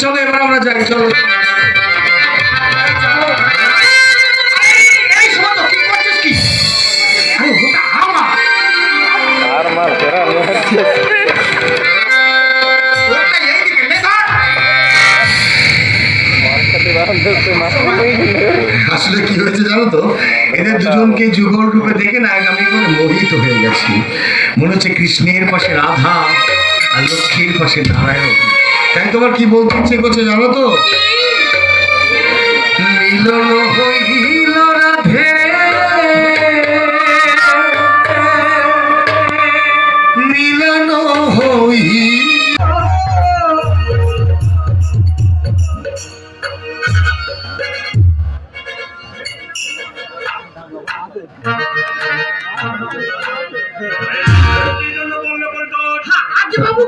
চলো এবার আমরা যাই, চলো। এই শোনো তো, কি করছিস কি? আরে ওটা আমার। ওটা এইদিকে নে ধর। আসলে কি হয়েছে জানো তো, এদের দুজনকে যুগল রূপে দেখে না আমি করে মোহিত হয়ে গেছি। মনে হচ্ছে কৃষ্ণের পাশে রাধা আর লক্ষ্মীর পাশে নারায়ণ। তাই তোমার কি বলতে ইচ্ছে করছে জানো তো, মিলন হইল রাধে মিলন হই। আগে বাবু